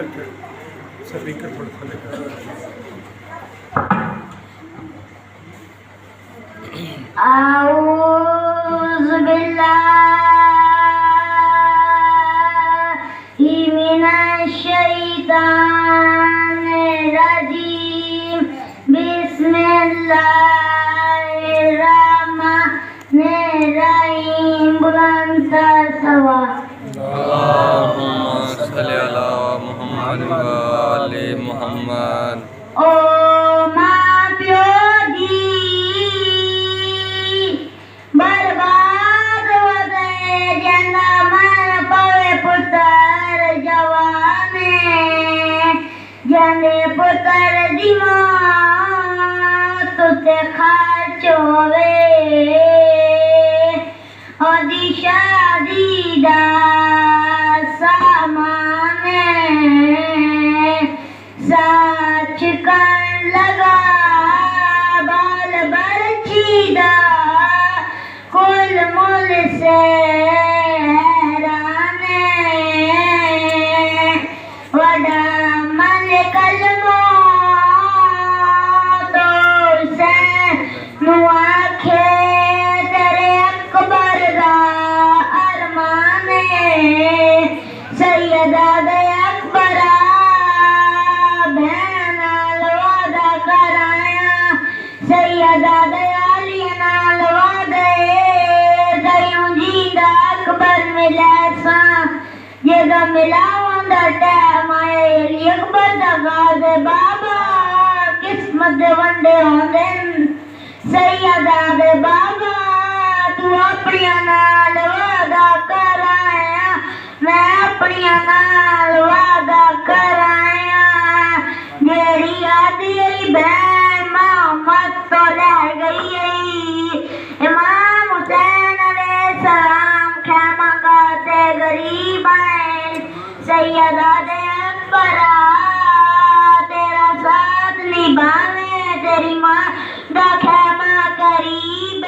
Speaker थोड़ा थोड़ा आऊज़ु बिल्लाहि मिनश शैतानिर रजीम बिस्मिल्लाहिर रहमानिर रहीम बुलंद सवा अल्लाहुम्मा सल्ली अला मुहम्मद व आले मुहम्मद। ओ मां प्यो दी बर्बाद हो गए जंदा मन पवे पुत्र जवाने जंदे पुत्र दी मौत ते खर्च होवे ओदी शादी दा सामान सच कर लगा बाल बरछीदा कुल मुल से हैरान वड़ा मन कलमो तो से नुआखे तेरे अकबर दा अरमान सैयदा दे अकबरा बहनाल वादा कराया सैयदा दे अली नाल वादे दयूं जींदा अकबर मिले सा जेदा मिलावंदा टैम आए अली अकबर दा गाज़े बाबा किस्मत दे वंडे होंदे सैयदा दे बाबा तू अपनिया नाल वादा कराया मैं अपनिया नाल वादा कराया जेड़ी आदि बहन मोहम्मद तो रह गई इमाम हुसैन अलैहिस्सलाम खैमा गाते गरीब आए सैयदा दे अकबरा तेरा साथ निभावे तेरी माँ दा खैमा करीब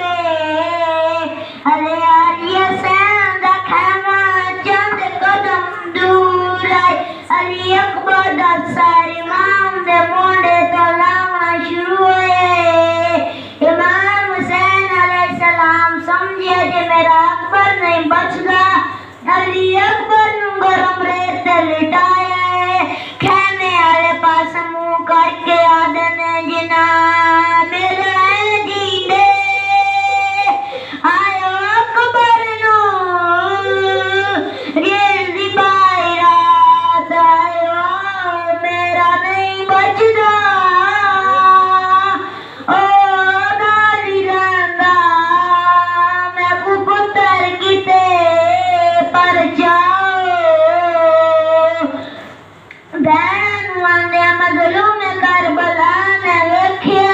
अरे अली हुसैन दा खैमा चंद कदम दूर है अली अकबर दा सर इमाम दे मोंडे तो लावना शुरू हुए इमाम हुसैन अलैहिस्सलाम समझे जे मेरा अकबर नहीं बचदा अली अकबर नू गरम रेत लिटाया खैमे आले पास मुंह करके आदने जिना मेरा जींदे आयो अकबर नू रेल दी बायरात आयो मेरा नहीं बचदा ओ दादी रंदा मैं को पुत्र किते पर जाओ बहन वांदे मजलूम करबला ने वेख्या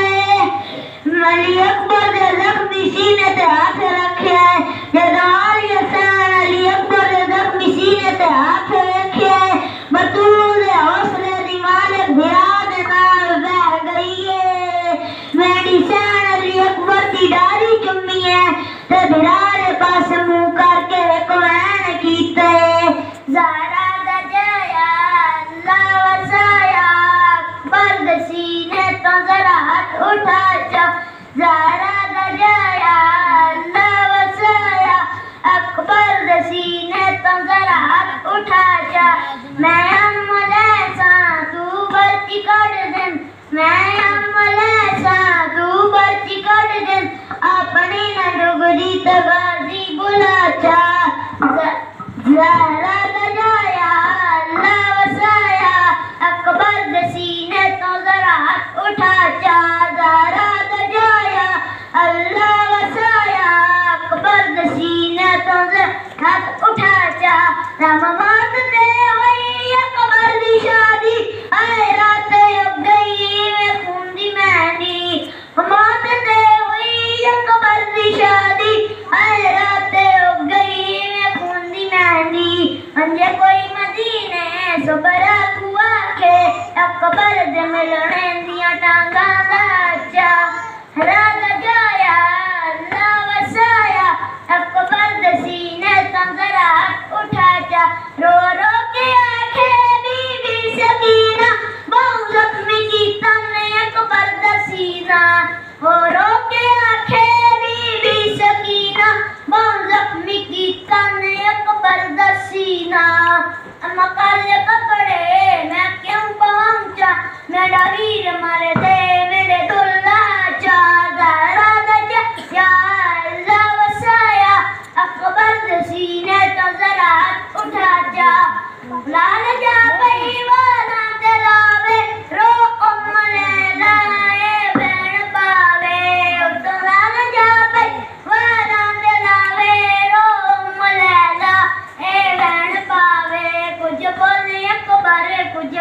अली अकबर दे जख्मी सीने ते हाथ रखया जदों अली हुसैन अली अकबर दे जख्मी सीने ते हाथ रखया बतूल दे हौसले दी मालिक भिरा दे नाल बह गई है मेरी सैन अली अकबर दी डारी चुम्मी है ते भिरा दे पास मुंह करके एक वैन कीते ज़हरा दा जाया अल्लाह वसाया अकबर दे सीने तो जरा हाथ उठा जा ज़हरा दा जाया अल्लाह वसाया अकबर दे सीने तो जरा हाथ उठा जा मैं अमले सा तू बर्ची कट दिन मैं अमले सा तू बर्ची कट दिन अपनी न डुगरी तगाजी बुला जा ज़हरा दा जाया अल्लाह वसाया अकबर दे सीने तो जरा हाथ उठा जा ज़हरा दा जाया अल्लाह वसाया अकबर दे सीने तो जरा हाथ उठा जा रमवात दे वही अकबर दी शादी आए रात अब गई मैं खून दी मेहंदी मौत दे वही अकबर दी शादी आए रात अब गई मैं खून दी मेहंदी अंजे कोई मदीने सबरा कुआ के अकबर दे मिलने दिया टांगा लाचा राग जाया अल्लाह वसाया अकबर दे सीने तो जरा उठा जा रो रो के आंखें बीबी सीना मकाल कपड़े मैं क्यों पहुंचा मेरा वीर मर दे मेरे दुल्ला चा जहरा दजा या अल्लाह वसाया अकबर दे सीने तो जरा उठा जा लाल जा पईवाना तेरावे रो उम्म लैला ए बहन पावे तो लाल जा पईवाना तेरावे रो उम्म लैला ए बहन पावे कुछ बोले अकबर कुछ